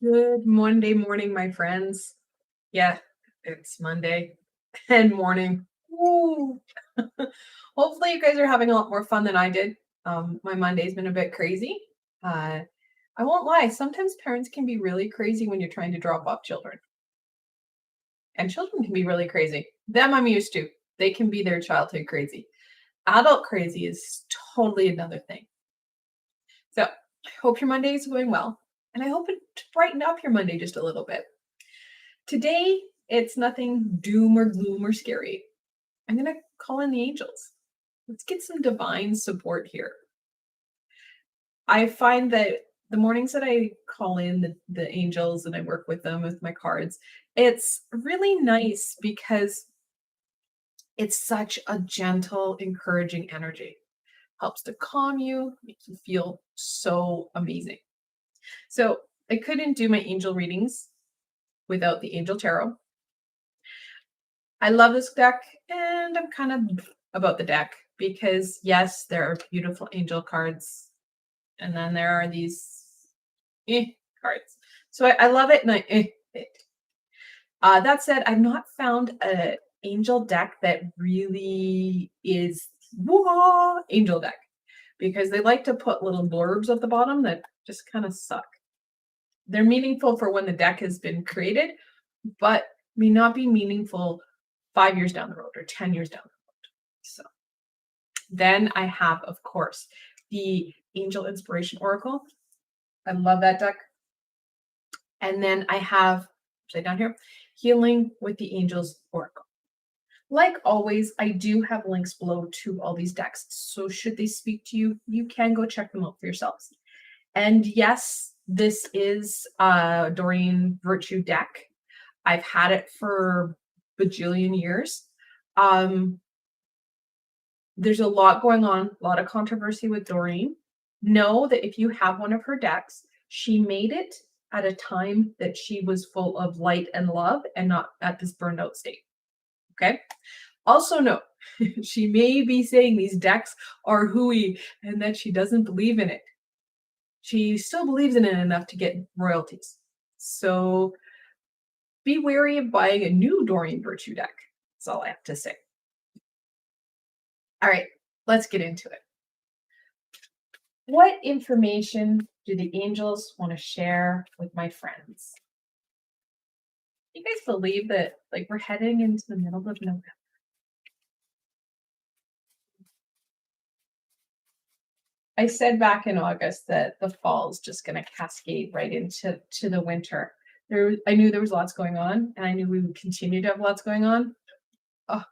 Good Monday morning, my friends. Yeah, it's Monday and morning. Woo! Hopefully, you guys are having a lot more fun than I did. My Monday's been a bit crazy. Uh, I won't lie, sometimes parents can be really crazy when you're trying to drop off children, and children can be really crazy. Them I'm used to. They can be their childhood crazy. Adult crazy is totally another thing. So, I hope your Monday is going well, and I hope it to brighten up your Monday just a little bit. Today, it's nothing doom or gloom or scary. I'm going to call in the angels. Let's get some divine support here. I find that the mornings that I call in the angels and I work with them with my cards, it's really nice because it's such a gentle, encouraging energy. Helps to calm you, makes you feel so amazing. So I couldn't do my angel readings without the angel tarot. I love this deck, and I'm kind of about the deck because, yes, there are beautiful angel cards, and then there are these cards. So I love it, and it. That said, I've not found an angel deck that really is angel deck because they like to put little blurbs at the bottom that just kind of suck. They're meaningful for when the deck has been created, but may not be meaningful 5 years down the road or 10 years down the road. So then I have, of course, the Angel Inspiration Oracle. I love that deck. And then I have, upside down here, Healing with the Angels Oracle. Like always, I do have links below to all these decks. So should they speak to you, you can go check them out for yourselves. And yes, this is a Doreen Virtue deck. I've had it for bajillion years. There's a lot going on, a lot of controversy with Doreen. Know that if you have one of her decks, she made it at a time that she was full of light and love and not at this burned out state. Okay. Also note, she may be saying these decks are hooey and that she doesn't believe in it. She still believes in it enough to get royalties. So be wary of buying a new Doreen Virtue deck. That's all I have to say. All right, let's get into it. What information do the angels want to share with my friends? You guys believe that we're heading into the middle of November? I said back in August that the fall is just going to cascade right into the winter. I knew there was lots going on, and I knew we would continue to have lots going on. Oh,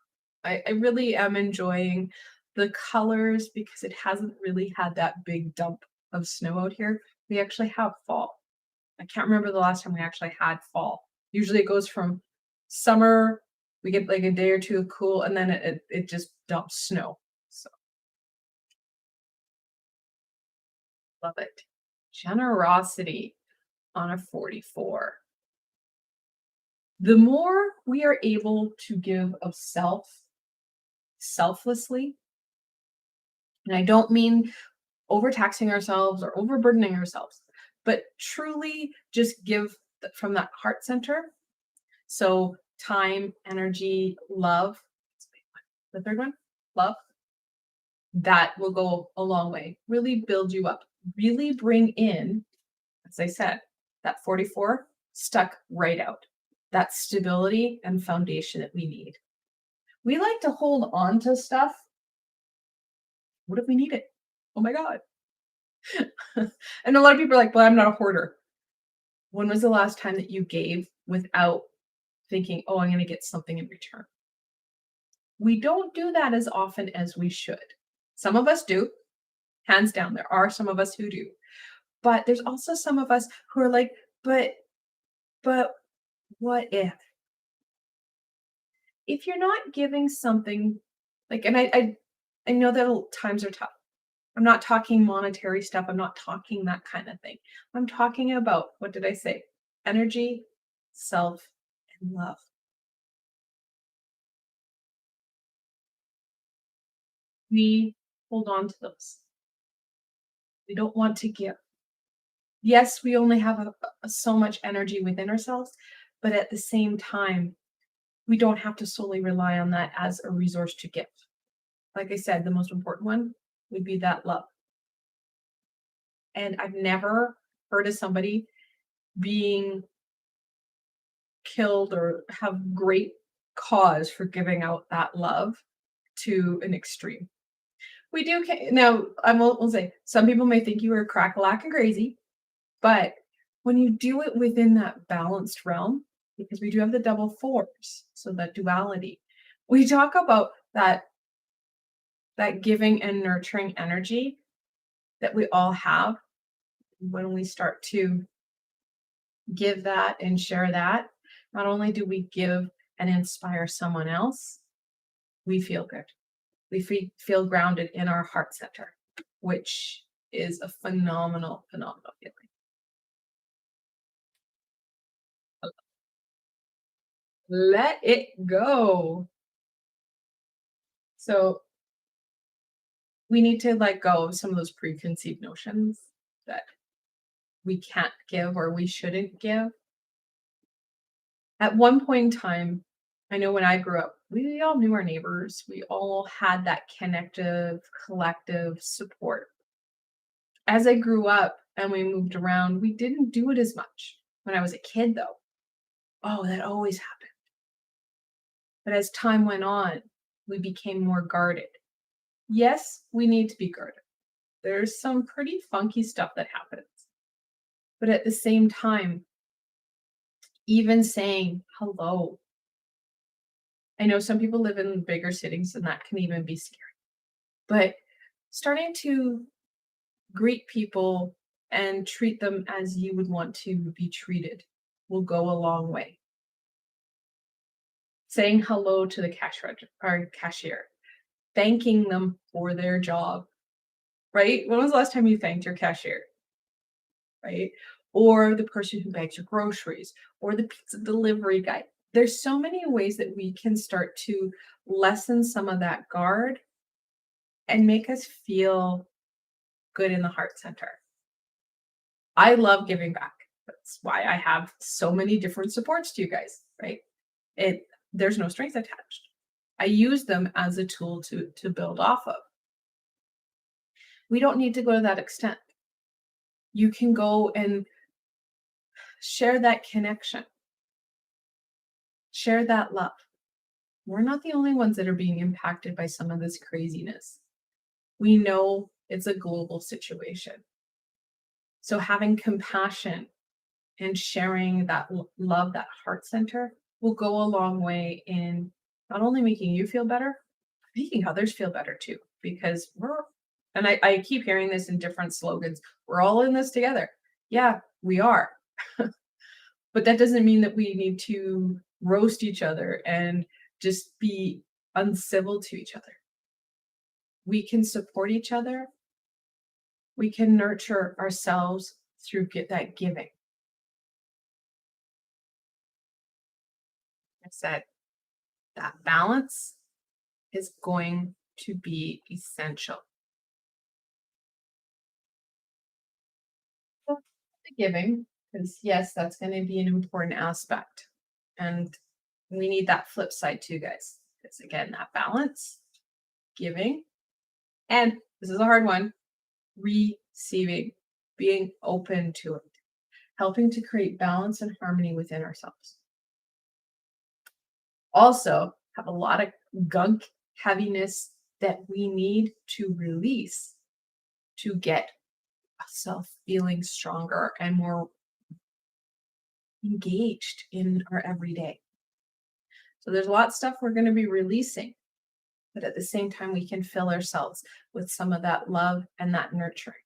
I really am enjoying the colors because it hasn't really had that big dump of snow out here. We actually have fall. I can't remember the last time we actually had fall. Usually it goes from summer, we get like a day or two of cool, and then it just dumps snow. So love it. Generosity on a 44. The more we are able to give of selflessly, and I don't mean overtaxing ourselves or overburdening ourselves, but truly just give from that heart center. So time, energy, love. The third one, love. That will go a long way. Really build you up. Really bring in, as I said, that 44 stuck right out. That stability and foundation that we need. We like to hold on to stuff. What if we need it? Oh my God. And a lot of people are like, well, I'm not a hoarder. When was the last time that you gave without thinking, oh, I'm going to get something in return? We don't do that as often as we should. Some of us do, hands down. There are some of us who do. But there's also some of us who are like, but what if? If you're not giving something and I know that times are tough. I'm not talking monetary stuff. I'm not talking that kind of thing. I'm talking about, what did I say? Energy, self, and love. We hold on to those. We don't want to give. Yes, we only have so much energy within ourselves, but at the same time, we don't have to solely rely on that as a resource to give. Like I said, the most important one would be that love. And I've never heard of somebody being killed or have great cause for giving out that love to an extreme. We do now, will say some people may think you are crack-a-lack and crazy, but when you do it within that balanced realm, because we do have the double fours, so that duality, we talk about that giving and nurturing energy that we all have when we start to give that and share that. Not only do we give and inspire someone else, we feel good. We feel grounded in our heart center, which is a phenomenal, phenomenal feeling. Let it go. So we need to let go of some of those preconceived notions that we can't give or we shouldn't give. At one point in time, I know when I grew up, we all knew our neighbors. We all had that connective, collective support. As I grew up and we moved around, we didn't do it as much. When I was a kid, though, oh, that always happened. But as time went on, we became more guarded. Yes, we need to be guarded. There's some pretty funky stuff that happens. But at the same time, even saying hello. I know some people live in bigger cities and that can even be scary. But starting to greet people and treat them as you would want to be treated will go a long way. Saying hello to the cashier, thanking them for their job, right? When was the last time you thanked your cashier, right? Or the person who bags your groceries, or the pizza delivery guy. There's so many ways that we can start to lessen some of that guard and make us feel good in the heart center. I love giving back. That's why I have so many different supports to you guys, right? There's no strings attached. I use them as a tool to build off of. We don't need to go to that extent. You can go and share that connection. Share that love. We're not the only ones that are being impacted by some of this craziness. We know it's a global situation. So having compassion and sharing that love, that heart center, will go a long way in not only making you feel better, making others feel better too. Because and I keep hearing this in different slogans, we're all in this together. Yeah, we are. But that doesn't mean that we need to roast each other and just be uncivil to each other. We can support each other. We can nurture ourselves through that giving. I said that balance is going to be essential. The giving, because yes, that's going to be an important aspect. And we need that flip side too, guys. Because again, that balance, giving, and this is a hard one, receiving, being open to it, helping to create balance and harmony within ourselves. Also, have a lot of gunk heaviness that we need to release to get ourselves feeling stronger and more engaged in our everyday. So there's a lot of stuff we're going to be releasing, but at the same time, we can fill ourselves with some of that love and that nurturing,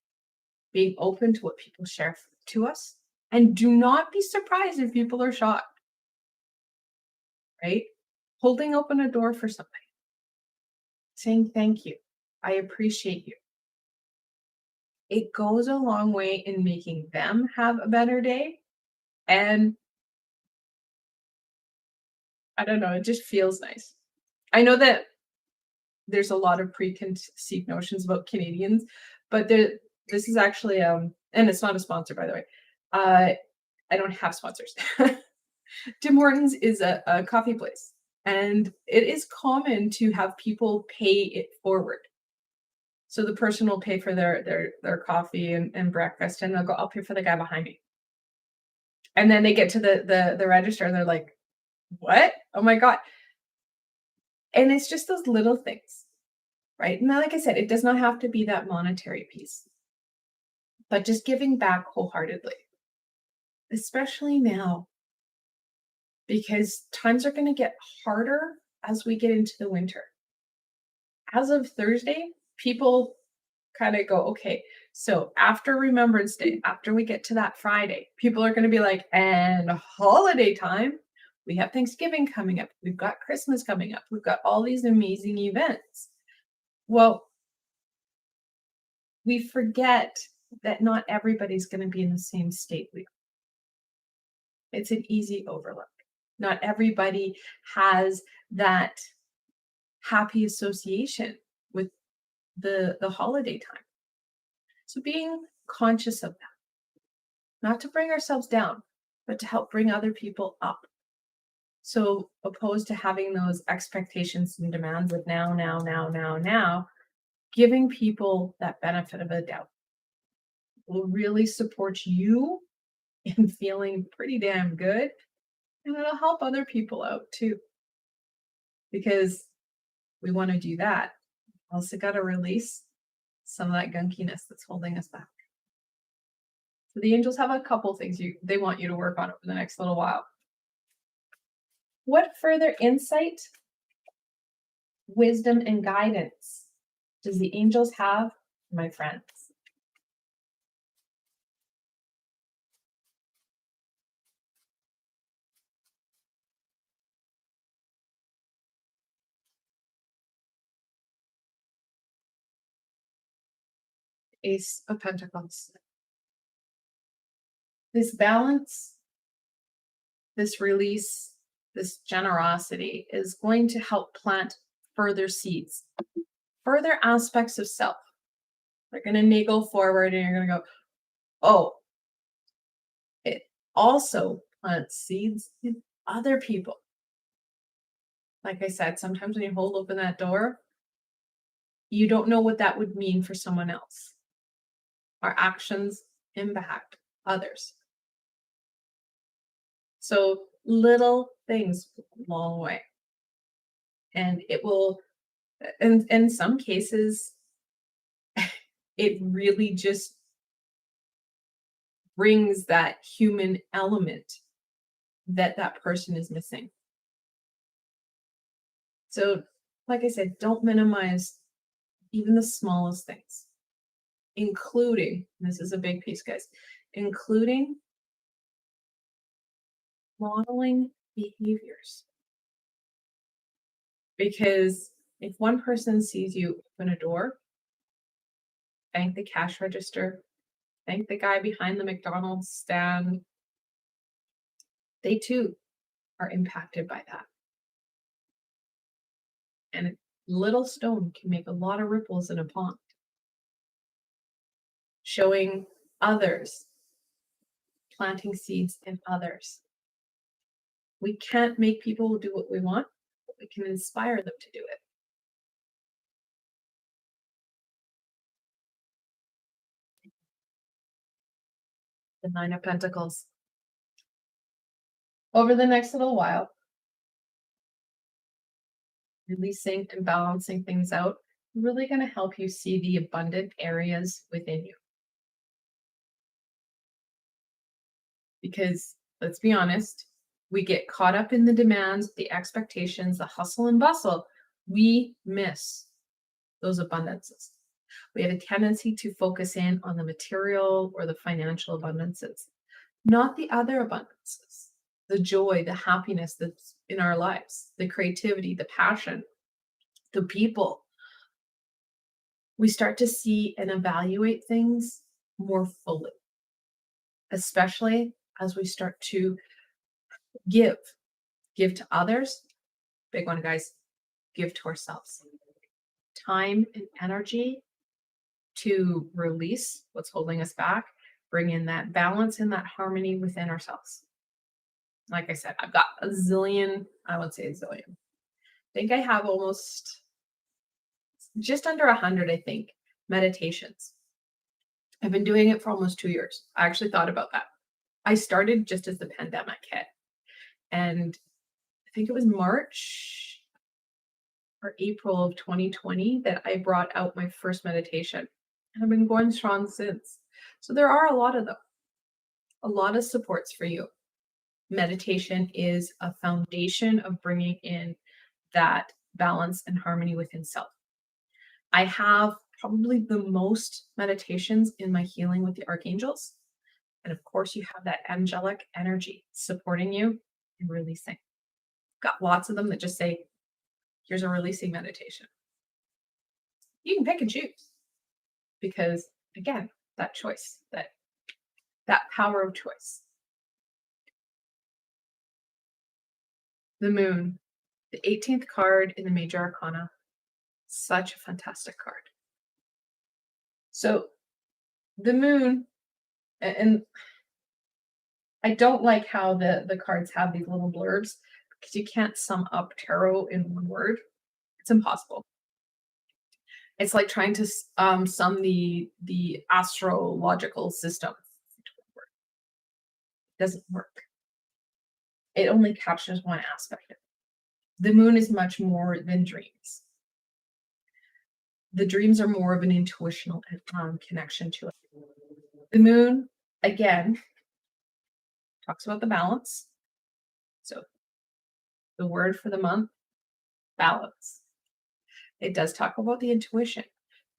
being open to what people share to us. And do not be surprised if people are shocked, right? Holding open a door for somebody, saying thank you, I appreciate you. It goes a long way in making them have a better day. And I don't know, it just feels nice. I know that there's a lot of preconceived notions about Canadians, but this is actually and it's not a sponsor, by the way. Uh I don't have sponsors. Tim Hortons is a coffee place, and it is common to have people pay it forward. So the person will pay for their coffee and breakfast, and they'll go, "I'll pay for the guy behind me." And then they get to the register, and they're like, "What? Oh my god!" And it's just those little things, right? Now, like I said, it does not have to be that monetary piece, but just giving back wholeheartedly, especially now, because times are going to get harder as we get into the winter. As of Thursday, people kind of go, okay, so after Remembrance Day, after we get to that Friday, people are going to be like, and holiday time, we have Thanksgiving coming up, we've got Christmas coming up, we've got all these amazing events. Well, we forget that not everybody's going to be in the same state we are. It's an easy overlook. Not everybody has that happy association with the holiday time. So being conscious of that, not to bring ourselves down, but to help bring other people up. So opposed to having those expectations and demands of now, giving people that benefit of a doubt will really support you in feeling pretty damn good. And it'll help other people out too. Because we want to do that. Also got to release some of that gunkiness that's holding us back. So the angels have a couple things they want you to work on over the next little while. What further insight, wisdom, and guidance does the angels have, my friends? Ace of Pentacles. This balance, this release, this generosity is going to help plant further seeds, further aspects of self. They're going to niggle forward and you're going to go, oh, it also plants seeds in other people. Like I said, sometimes when you hold open that door, you don't know what that would mean for someone else. Our actions impact others. So little things go a long way. And it will, in some cases, it really just brings that human element that person is missing. So, like I said, don't minimize even the smallest things, including, this is a big piece, guys, including modeling behaviors. Because if one person sees you open a door, thank the cash register, thank the guy behind the McDonald's stand, they too are impacted by that. And a little stone can make a lot of ripples in a pond. Showing others, planting seeds in others. We can't make people do what we want, but we can inspire them to do it. The Nine of Pentacles. Over the next little while, releasing and balancing things out, really going to help you see the abundant areas within you. Because let's be honest, we get caught up in the demands, the expectations, the hustle and bustle. We miss those abundances. We have a tendency to focus in on the material or the financial abundances, not the other abundances, the joy, the happiness that's in our lives, the creativity, the passion, the people. We start to see and evaluate things more fully, especially as we start to give to others. Big one, guys, give to ourselves. Time and energy to release what's holding us back, bring in that balance and that harmony within ourselves. Like I said, I've got a zillion, I would say a zillion. I think I have almost just under 100, I think, meditations. I've been doing it for almost 2 years. I actually thought about that. I started just as the pandemic hit. And I think it was March or April of 2020 that I brought out my first meditation. And I've been going strong since. So there are a lot of them, a lot of supports for you. Meditation is a foundation of bringing in that balance and harmony within self. I have probably the most meditations in my healing with the archangels. And of course, you have that angelic energy supporting you in releasing. Got lots of them that just say, here's a releasing meditation. You can pick and choose because, again, that choice, that power of choice. The moon, the 18th card in the major arcana, such a fantastic card. So the moon, and I don't like how the cards have these little blurbs because you can't sum up tarot in one word. It's impossible. It's like trying to sum the astrological system. It doesn't work. It only captures one aspect of it. The moon is much more than dreams. The dreams are more of an intuitional connection to it. The moon, again, talks about the balance. So the word for the month, balance. It does talk about the intuition.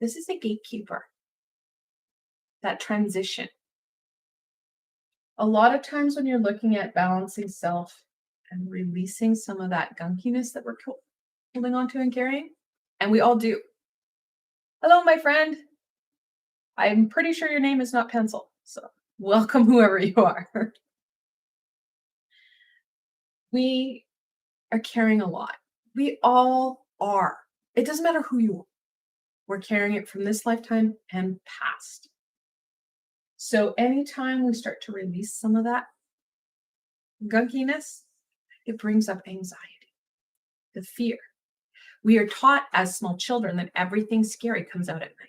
This is a gatekeeper. That transition. A lot of times when you're looking at balancing self and releasing some of that gunkiness that we're holding on to and carrying, and we all do. Hello, my friend. I'm pretty sure your name is not Pencil, so welcome whoever you are. We are carrying a lot. We all are. It doesn't matter who you are. We're carrying it from this lifetime and past. So anytime we start to release some of that gunkiness, it brings up anxiety, the fear. We are taught as small children that everything scary comes out at night.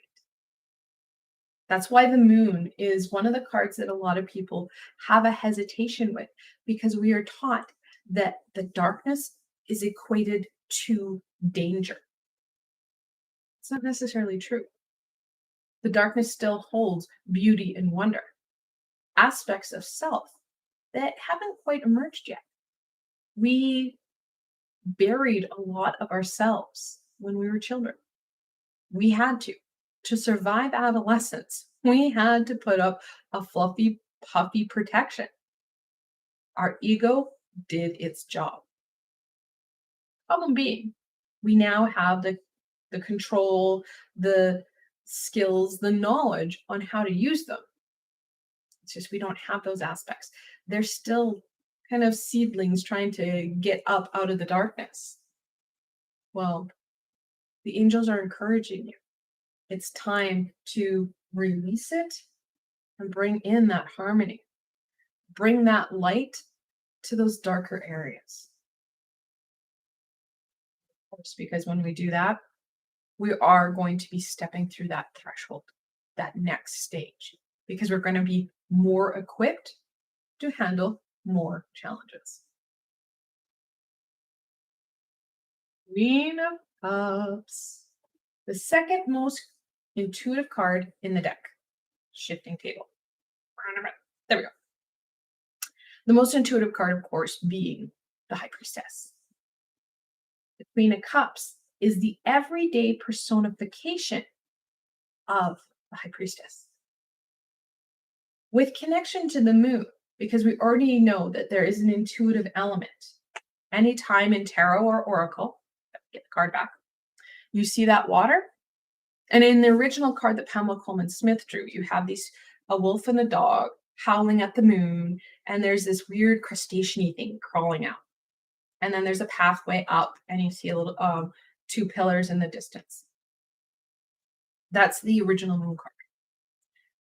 That's why the moon is one of the cards that a lot of people have a hesitation with, because we are taught that the darkness is equated to danger. It's not necessarily true. The darkness still holds beauty and wonder, aspects of self that haven't quite emerged yet. We buried a lot of ourselves when we were children. We had to survive adolescence. We had to put up a fluffy, puffy protection. Our ego did its job. Problem being, we now have the control, the skills, the knowledge on how to use them. It's just we don't have those aspects. They're still kind of seedlings trying to get up out of the darkness. Well, the angels are encouraging you. It's time to release it and bring in that harmony. Bring that light to those darker areas. Of course, because when we do that, we are going to be stepping through that threshold, that next stage, because we're going to be more equipped to handle more challenges. Queen of Cups, the second most intuitive card in the deck. Shifting table. There we go. The most intuitive card, of course, being the High Priestess. The Queen of Cups is the everyday personification of the High Priestess. With connection to the moon, because we already know that there is an intuitive element. Anytime in tarot or oracle, get the card back, you see that water. And in the original card that Pamela Coleman Smith drew, you have a wolf and a dog howling at the moon, and there's this weird crustacean-y thing crawling out. And then there's a pathway up, and you see a little 2 pillars in the distance. That's the original moon card,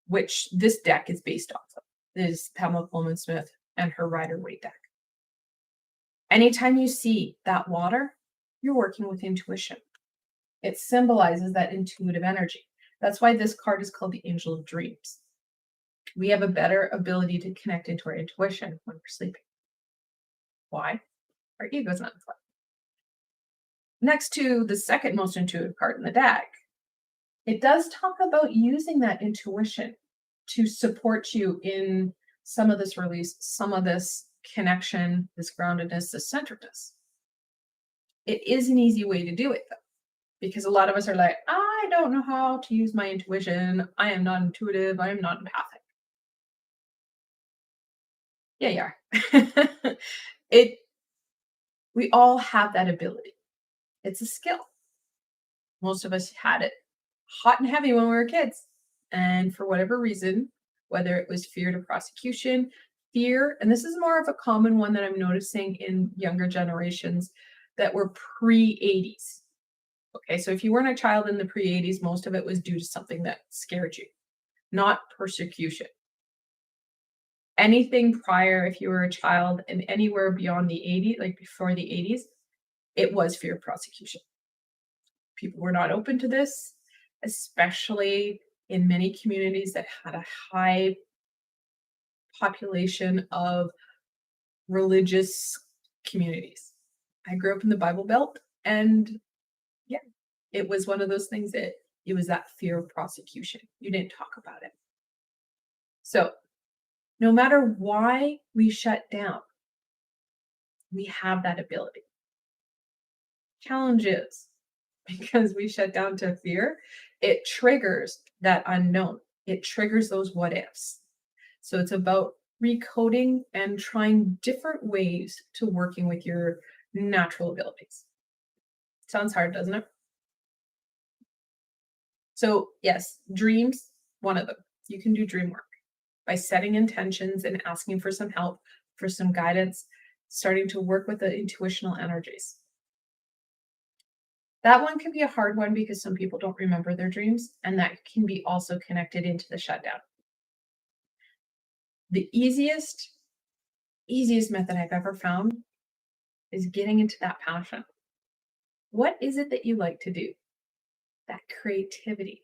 which this deck is based off of. Is Pamela Coleman Smith and her Rider-Waite deck. Anytime you see that water, you're working with intuition. It symbolizes that intuitive energy. That's why this card is called the Angel of Dreams. We have a better ability to connect into our intuition when we're sleeping. Why? Our ego's not in play. Next to the second most intuitive card in the deck, it does talk about using that intuition to support you in some of this release, some of this connection, this groundedness, this centeredness. It is an easy way to do it, though, because a lot of us are like, I don't know how to use my intuition. I am not intuitive. I am not empathic. Yeah, you are. We all have that ability. It's a skill. Most of us had it hot and heavy when we were kids. And for whatever reason, whether it was fear to prosecution, fear, and this is more of a common one that I'm noticing in younger generations that were pre-80s. Okay, so if you weren't a child in the pre-80s, most of it was due to something that scared you, not persecution. Anything prior, if you were a child and anywhere beyond the 80s, like before the 80s, it was fear of prosecution. People were not open to this, especially in many communities that had a high population of religious communities. I grew up in the Bible Belt, and yeah, it was one of those things that it was that fear of prosecution. You didn't talk about it. So no matter why we shut down, we have that ability. Challenge is because we shut down to fear, it triggers that unknown. It triggers those what ifs. So it's about recoding and trying different ways to working with your natural abilities. Sounds hard, doesn't it? So yes, dreams, one of them. You can do dream work by setting intentions and asking for some help, for some guidance, starting to work with the intuitional energies. That one can be a hard one because some people don't remember their dreams, and that can be also connected into the shutdown. The easiest method I've ever found is getting into that passion. What is it that you like to do? That creativity.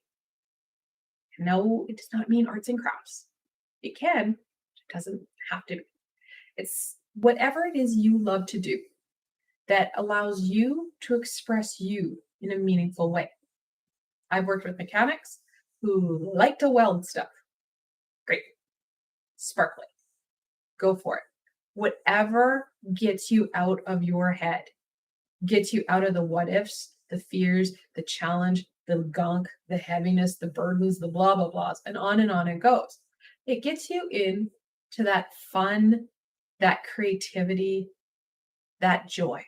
No, it does not mean arts and crafts. It can, it doesn't have to be. It's whatever it is you love to do that allows you to express you in a meaningful way. I've worked with mechanics who like to weld stuff. Great. Sparkly. Go for it. Whatever gets you out of your head, gets you out of the what ifs, the fears, the challenge, the gunk, the heaviness, the burdens, the blah, blah, blahs, and on it goes. It gets you in to that fun, that creativity, that joy.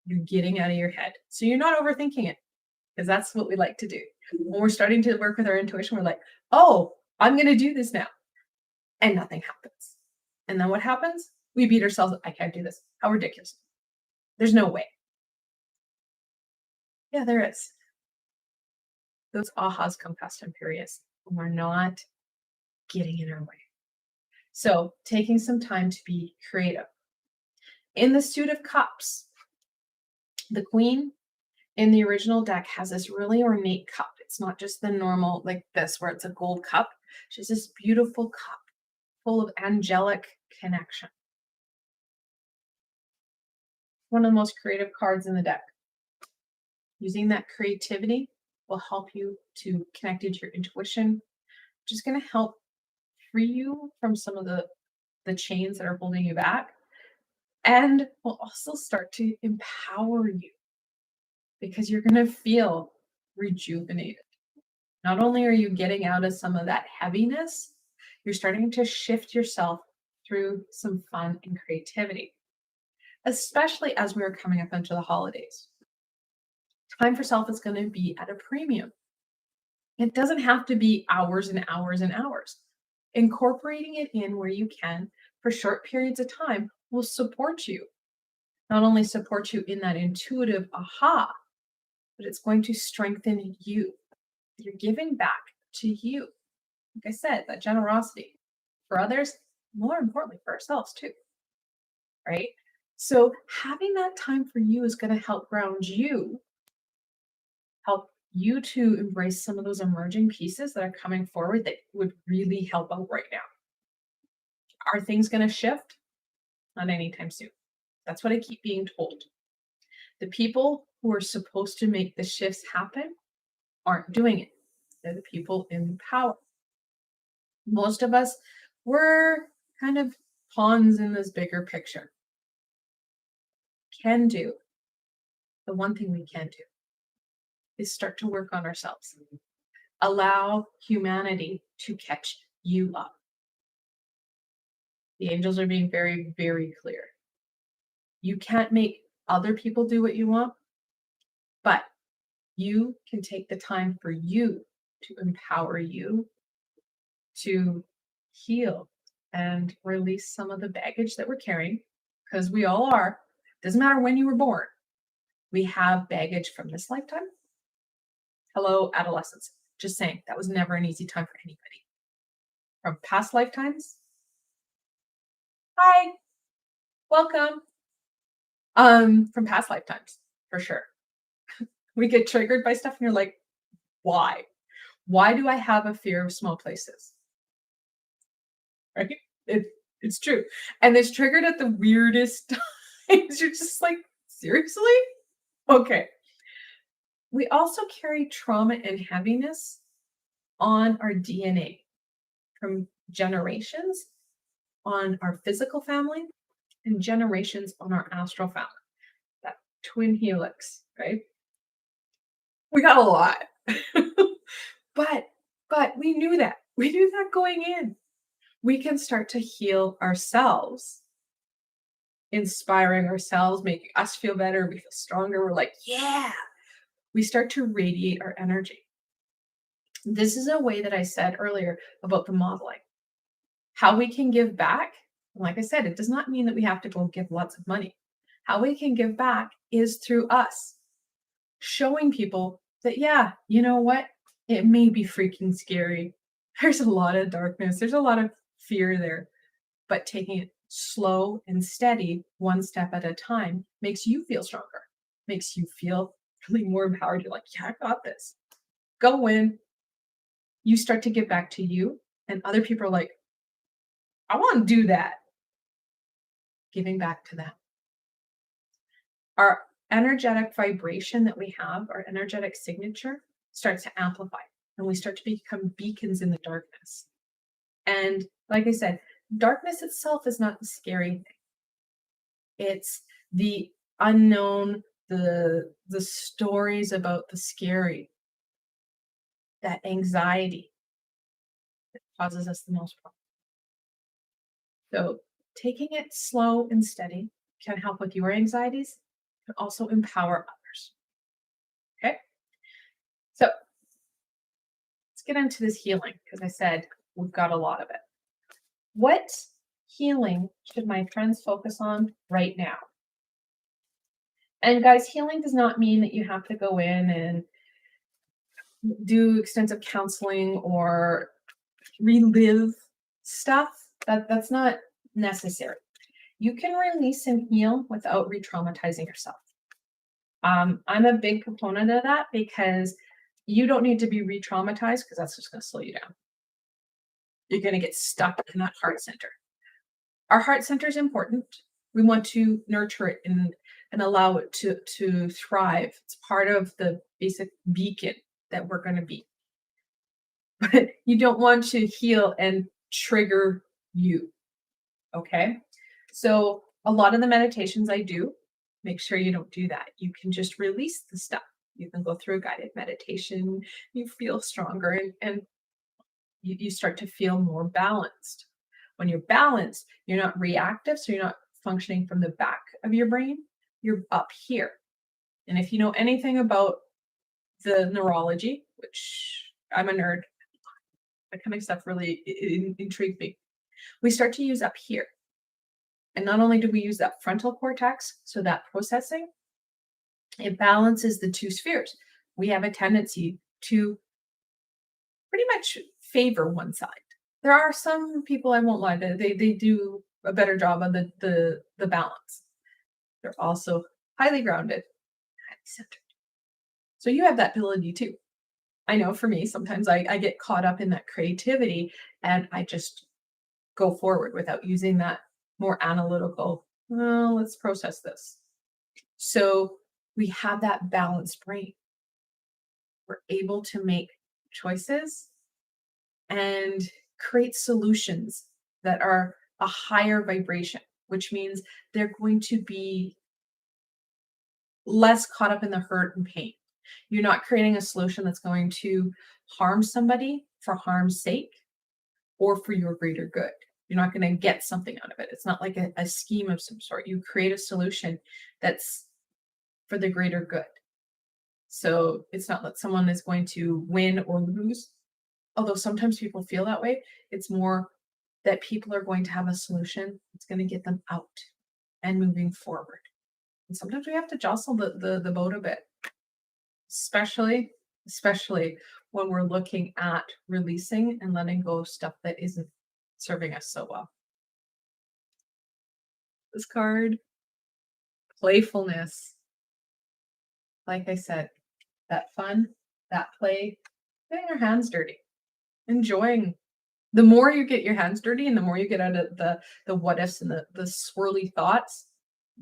You're getting out of your head. So you're not overthinking it, because that's what we like to do. When we're starting to work with our intuition, we're like, oh, I'm going to do this now. And nothing happens. And then what happens? We beat ourselves up. I can't do this. How ridiculous. There's no way. Yeah, there is. Those ahas come fast and furious when we're not getting in our way. So taking some time to be creative. In the Suit of Cups, the Queen in the original deck has this really ornate cup. It's not just the normal, like this, where it's a gold cup. She's this beautiful cup full of angelic connection. One of the most creative cards in the deck. Using that creativity will help you to connect into your intuition, which is going to help free you from some of the chains that are holding you back, and will also start to empower you because you're going to feel rejuvenated. Not only are you getting out of some of that heaviness, you're starting to shift yourself through some fun and creativity, especially as we're coming up into the holidays. Time for self is going to be at a premium. It doesn't have to be hours and hours and hours. Incorporating it in where you can for short periods of time will support you. Not only support you in that intuitive aha, but it's going to strengthen you. you're giving back to you. Like I said, that generosity for others, more importantly, for ourselves too, right? So having that time for you is going to help ground you, help you to embrace some of those emerging pieces that are coming forward that would really help out right now. Are things going to shift? Not anytime soon. That's what I keep being told. The people who are supposed to make the shifts happen aren't doing it. They're the people in power. Most of us, we're kind of pawns in this bigger picture. Can do. The one thing we can do is start to work on ourselves. Allow humanity to catch you up. The angels are being very, very clear. You can't make other people do what you want, but you can take the time for you to empower you to heal and release some of the baggage that we're carrying, because we all are. Doesn't matter when you were born. We have baggage from this lifetime. Hello, adolescence. Just saying, that was never an easy time for anybody. From past lifetimes. Hi, welcome. From past lifetimes, for sure. We get triggered by stuff and you're like, why? Why do I have a fear of small places? Right? It's true. And it's triggered at the weirdest times. You're just like, seriously? Okay. We also carry trauma and heaviness on our DNA from generations on our physical family and generations on our astral family. That twin helix, right? We got a lot. but we knew that. We knew that going in. We can start to heal ourselves, inspiring ourselves, making us feel better. We feel stronger. We're like, yeah. We start to radiate our energy. This is a way that I said earlier about the modeling. How we can give back. Like I said, it does not mean that we have to go give lots of money. How we can give back is through us showing people that, yeah, you know what? It may be freaking scary. There's a lot of darkness. There's a lot of fear there. But taking it slow and steady, one step at a time, makes you feel stronger, makes you feel really more empowered. You're like, yeah, I got this. Go in. You start to give back to you, and other people are like, I want to do that. Giving back to them. Our energetic vibration that we have, our energetic signature, starts to amplify, and we start to become beacons in the darkness. And like I said, darkness itself is not the scary thing. It's the unknown, the stories about the scary, that anxiety that causes us the most problem. So taking it slow and steady can help with your anxieties, can also empower others. Okay? So let's get into this healing, because I said we've got a lot of it. What healing should my friends focus on right now? And guys, healing does not mean that you have to go in and do extensive counseling or relive stuff. That's not necessary. You can release and heal without re-traumatizing yourself. I'm a big proponent of that, because you don't need to be re-traumatized, because that's just going to slow you down. You're going to get stuck in that heart center. Our heart center is important. We want to nurture it and allow it to thrive. It's part of the basic beacon that we're going to be. But you don't want to heal and trigger you. Okay? So a lot of the meditations I do, make sure you don't do that. You can just release the stuff. You can go through a guided meditation. You feel stronger, and you start to feel more balanced. When you're balanced, you're not reactive, so you're not functioning from the back of your brain. You're up here. And if you know anything about the neurology, which I'm a nerd, that kind of stuff really intrigued me. We start to use up here. And not only do we use that frontal cortex, so that processing, it balances the two spheres. We have a tendency to pretty much favor one side. There are some people, I won't lie, they do a better job on the balance. They're also highly grounded, highly centered. So you have that ability too. I know for me, sometimes I get caught up in that creativity and I just go forward without using that more analytical, well, let's process this. So we have that balanced brain. We're able to make choices and create solutions that are a higher vibration, which means they're going to be less caught up in the hurt and pain. You're not creating a solution that's going to harm somebody for harm's sake or for your greater good. You're not going to get something out of it. It's not like a scheme of some sort. You create a solution that's for the greater good. So it's not that someone is going to win or lose, although sometimes people feel that way. It's more that people are going to have a solution that's going to get them out and moving forward. And sometimes we have to jostle the boat a bit, especially when we're looking at releasing and letting go of stuff that isn't serving us so well. This card, playfulness. Like I said, that fun, that play, getting our hands dirty, enjoying. The more you get your hands dirty and the more you get out of the what ifs and the swirly thoughts,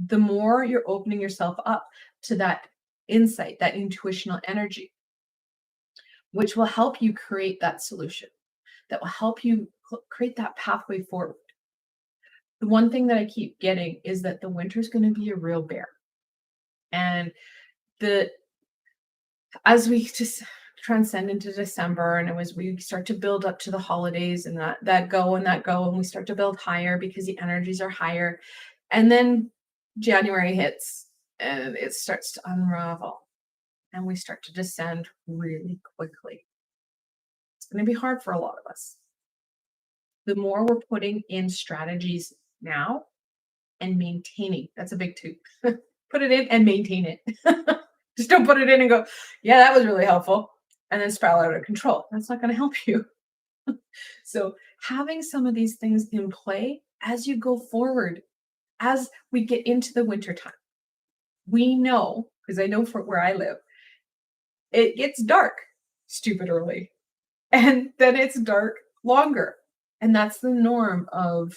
the more you're opening yourself up to that insight, that intuitional energy, which will help you create that solution, that will help you create that pathway forward. The one thing that I keep getting is that the winter's going to be a real bear. And the as we just transcend into December and we start to build up to the holidays and that go and we start to build higher because the energies are higher. And then January hits and it starts to unravel and we start to descend really quickly. It's going to be hard for a lot of us. The more we're putting in strategies now and maintaining, that's a big two. Put it in and maintain it. Just don't put it in and go, yeah, that was really helpful. And then spiral out of control. That's not going to help you. So having some of these things in play as you go forward, as we get into the winter time, we know, because I know for where I live, it gets dark stupid early. And then it's dark longer. And that's the norm of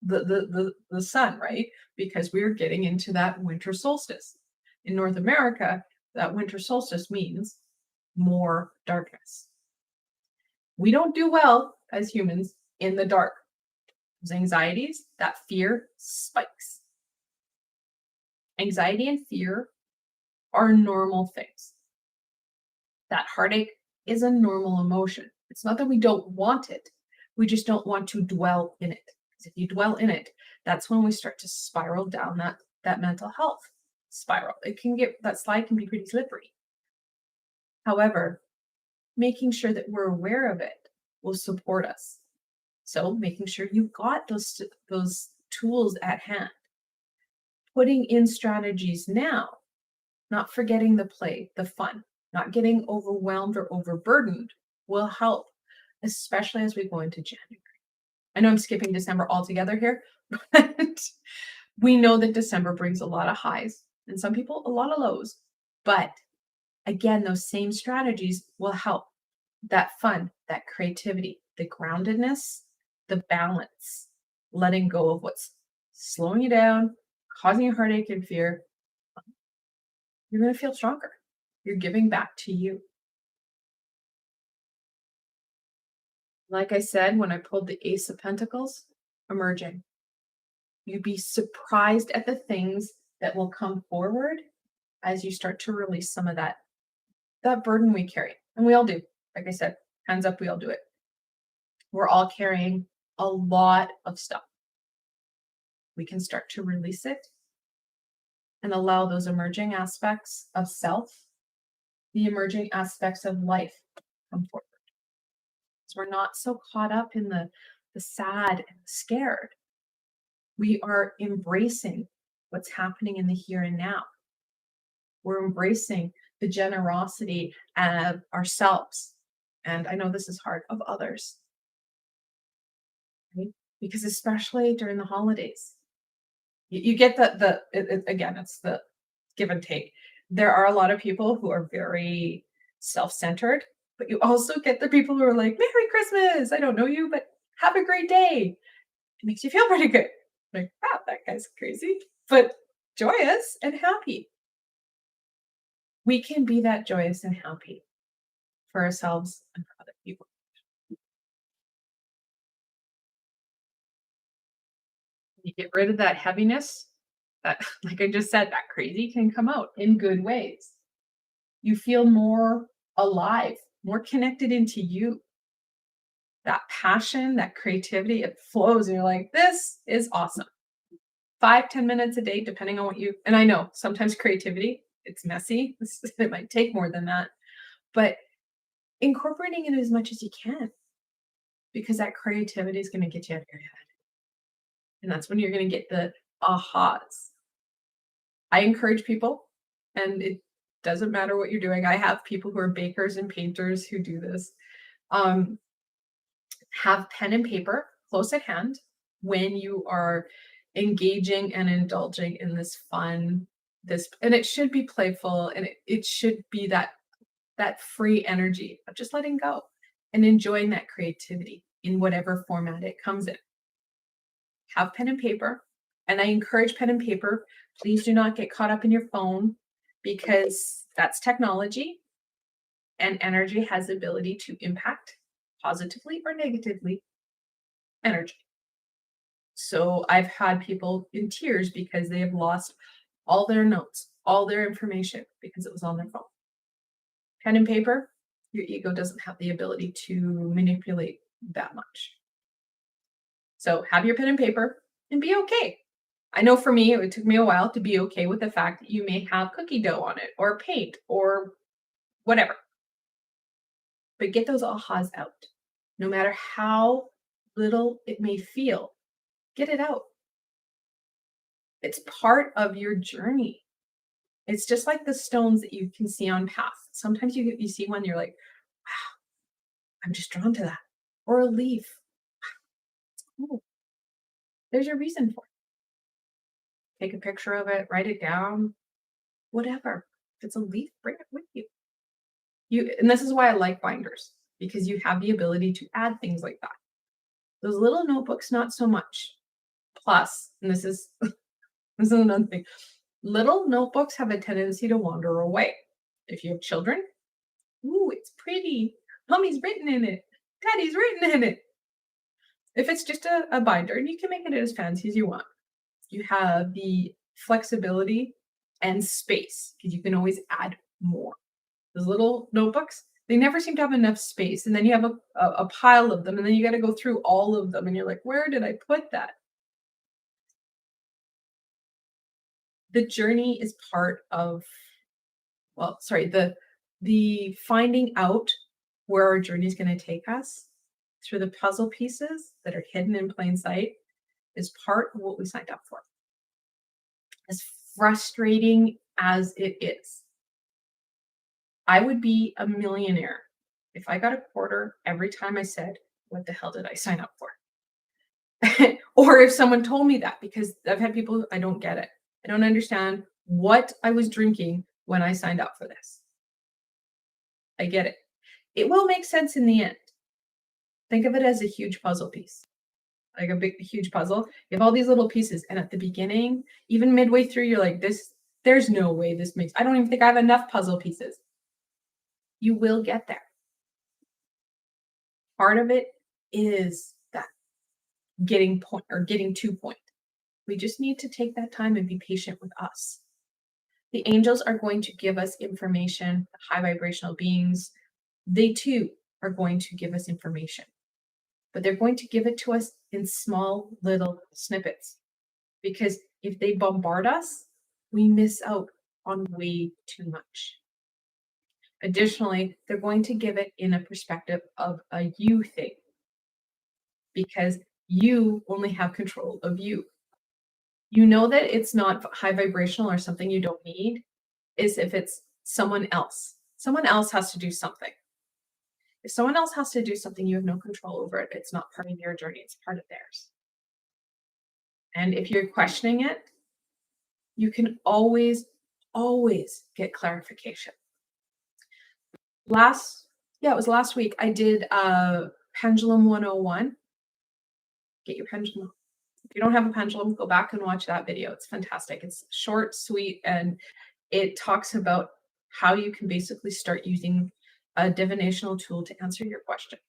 the sun, right? Because we're getting into that winter solstice. In North America, that winter solstice means more darkness. We don't do well as humans in the dark. Those anxieties, that fear spikes. Anxiety and fear are normal things. That heartache is a normal emotion. It's not that we don't want it. We just don't want to dwell in it. Because if you dwell in it, that's when we start to spiral down that mental health spiral. That slide can be pretty slippery. However, making sure that we're aware of it will support us. So making sure you've got those tools at hand. Putting in strategies now, not forgetting the play, the fun, not getting overwhelmed or overburdened will help, especially as we go into January. I know I'm skipping December altogether here, but we know that December brings a lot of highs and some people a lot of lows. But again, those same strategies will help. That fun, that creativity, the groundedness, the balance, letting go of what's slowing you down, causing you heartache and fear. You're going to feel stronger. You're giving back to you. Like I said, when I pulled the Ace of Pentacles, emerging. You'd be surprised at the things that will come forward as you start to release some of that burden we carry. And we all do. Like I said, hands up, we all do it. We're all carrying a lot of stuff. We can start to release it and allow those emerging aspects of self, the emerging aspects of life come forward. So we're not so caught up in the sad and the scared. We are embracing what's happening in the here and now. We're embracing the generosity of ourselves and I know this is hard, of others, right? Because especially during the holidays, you get again, it's the give and take. There are a lot of people who are very self-centered, but you also get the people who are like, "Merry Christmas! I don't know you, but have a great day." It makes you feel pretty good. Like, wow, that guy's crazy, but joyous and happy. We can be that joyous and happy for ourselves and for other people. You get rid of that heaviness, that, like I just said, that crazy can come out in good ways. You feel more alive, more connected into you. That passion, that creativity, it flows, and you're like, this is awesome. 5-10 minutes a day, depending on what you, and I know sometimes creativity, it's messy. It might take more than that, but incorporating it as much as you can, because that creativity is going to get you out of your head. And that's when you're going to get the ahas. I encourage people, and it doesn't matter what you're doing. I have people who are bakers and painters who do this. Um, have pen and paper close at hand when you are engaging and indulging in this fun, this, and it should be playful, and it should be that free energy of just letting go and enjoying that creativity in whatever format it comes in. Have pen and paper, and I encourage pen and paper. Please do not get caught up in your phone, because that's technology, and energy has the ability to impact positively or negatively energy. So I've had people in tears because they have lost all their notes, all their information, because it was on their phone. Pen and paper, your ego doesn't have the ability to manipulate that much. So have your pen and paper and be okay. I know for me, it took me a while to be okay with the fact that you may have cookie dough on it or paint or whatever. But get those ahas out. No matter how little it may feel, get it out. It's part of your journey. It's just like the stones that you can see on paths. Sometimes you see one, you're like, wow, I'm just drawn to that. Or a leaf. Ooh, there's a reason for it. Take a picture of it, write it down, whatever. If it's a leaf, bring it with you. And this is why I like binders, because you have the ability to add things like that. Those little notebooks, not so much. Plus, and this is this is another thing. Little notebooks have a tendency to wander away. If you have children, ooh, it's pretty. Mommy's written in it. Daddy's written in it. If it's just a binder, and you can make it as fancy as you want, you have the flexibility and space, because you can always add more. Those little notebooks, they never seem to have enough space. And then you have a pile of them, and then you got to go through all of them. And you're like, where did I put that? The journey is part of, well, sorry, the finding out where our journey is going to take us through the puzzle pieces that are hidden in plain sight is part of what we signed up for. As frustrating as it is, I would be a millionaire if I got a quarter every time I said, what the hell did I sign up for? Or if someone told me that, because I've had people, I don't get it. I don't understand what I was drinking when I signed up for this. I get it. It will make sense in the end. Think of it as a huge puzzle piece, like a big, huge puzzle. You have all these little pieces, and at the beginning, even midway through, you're like, this, there's no way this makes, I don't even think I have enough puzzle pieces. You will get there. Part of it is that getting point or getting to point. We just need to take that time and be patient with us. The angels are going to give us information, the high vibrational beings, they too are going to give us information, but they're going to give it to us in small little snippets, because if they bombard us, we miss out on way too much. Additionally, they're going to give it in a perspective of a you thing, because you only have control of you. You know that it's not high vibrational or something you don't need is if it's someone else. Someone else has to do something. If someone else has to do something, you have no control over it. It's not part of your journey, it's part of theirs. And if you're questioning it, you can always get clarification. It was last week, I did Pendulum 101. Get your pendulum. If you don't have a pendulum, go back and watch that video. It's fantastic. It's short, sweet, and it talks about how you can basically start using a divinational tool to answer your questions.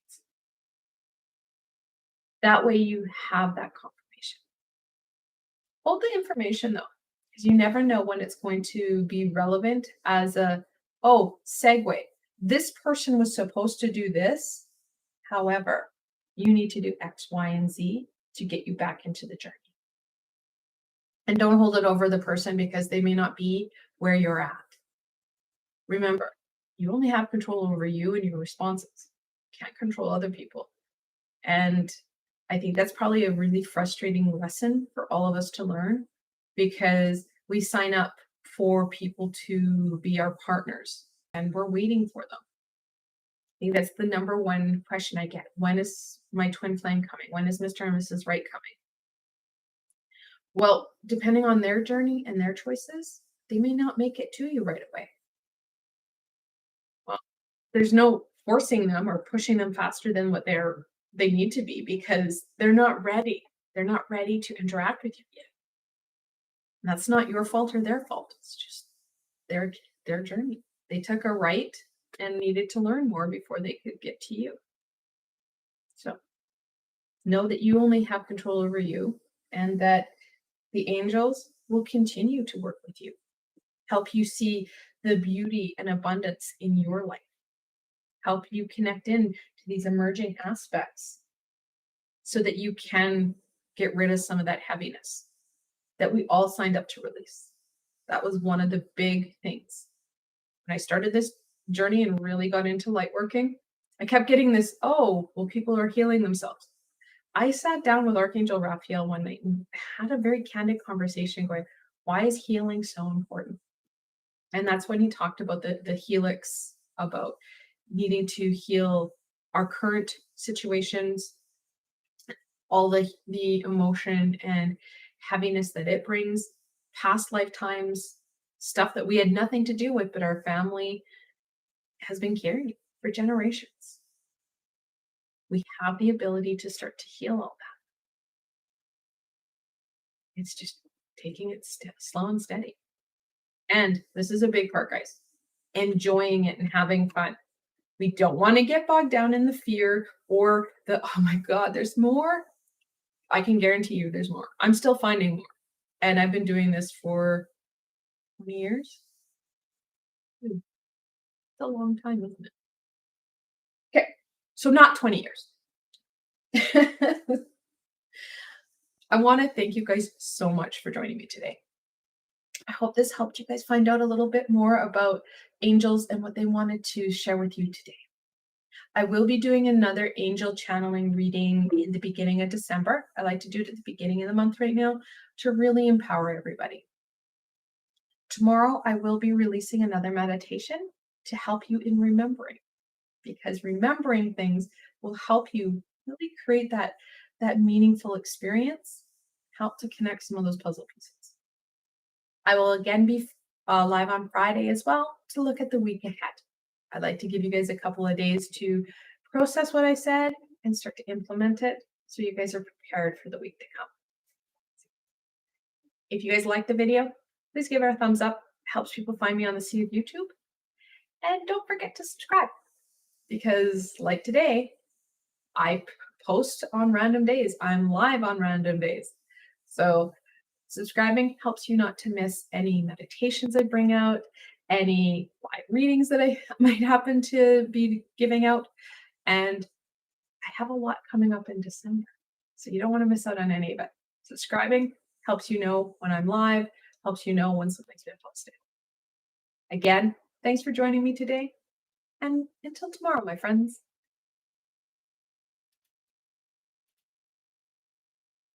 That way you have that confirmation. Hold the information though, because you never know when it's going to be relevant as segue. This person was supposed to do this. However, you need to do X, Y, and Z to get you back into the journey. And don't hold it over the person because they may not be where you're at. Remember, you only have control over you and your responses. You can't control other people. And I think that's probably a really frustrating lesson for all of us to learn, because we sign up for people to be our partners and we're waiting for them. I think that's the number one question I get. When is my twin flame coming? When is Mr. and Mrs. Right coming? Well, depending on their journey and their choices, they may not make it to you right away. Well, there's no forcing them or pushing them faster than what they need to be, because they're not ready. They're not ready to interact with you yet. And that's not your fault or their fault. It's just their journey. They took a right and needed to learn more before they could get to you. So know that you only have control over you, and that the angels will continue to work with you, help you see the beauty and abundance in your life, help you connect in to these emerging aspects so that you can get rid of some of that heaviness that we all signed up to release. That was one of the big things. When I started this journey and really got into light working, I kept getting this, people are healing themselves. I sat down with Archangel Raphael one night and had a very candid conversation going, why is healing so important? And that's when he talked about the helix, about needing to heal our current situations, all the emotion and heaviness that it brings, past lifetimes, stuff that we had nothing to do with, but our family has been carrying for generations. We have the ability to start to heal all that. It's just taking it slow and steady. And this is a big part, guys. Enjoying it and having fun. We don't want to get bogged down in the fear or the, oh my God, there's more. I can guarantee you there's more. I'm still finding more. And I've been doing this for 20 years. It's a long time, isn't it? Okay, so not 20 years. I want to thank you guys so much for joining me today. I hope this helped you guys find out a little bit more about angels and what they wanted to share with you today. I will be doing another angel channeling reading in the beginning of December. I like to do it at the beginning of the month right now to really empower everybody. Tomorrow, I will be releasing another meditation to help you in remembering, because remembering things will help you really create that meaningful experience, help to connect some of those puzzle pieces. I will again be live on Friday as well to look at the week ahead. I'd like to give you guys a couple of days to process what I said and start to implement it so you guys are prepared for the week to come. If you guys like the video, please give it a thumbs up. It helps people find me on the sea of YouTube. And don't forget to subscribe, because like today, I post on random days. I'm live on random days. So subscribing helps you not to miss any meditations I bring out, any live readings that I might happen to be giving out. And I have a lot coming up in December, so you don't want to miss out on any of it. Subscribing helps you know when I'm live, helps you know when something's been posted. Again, thanks for joining me today. And until tomorrow, my friends.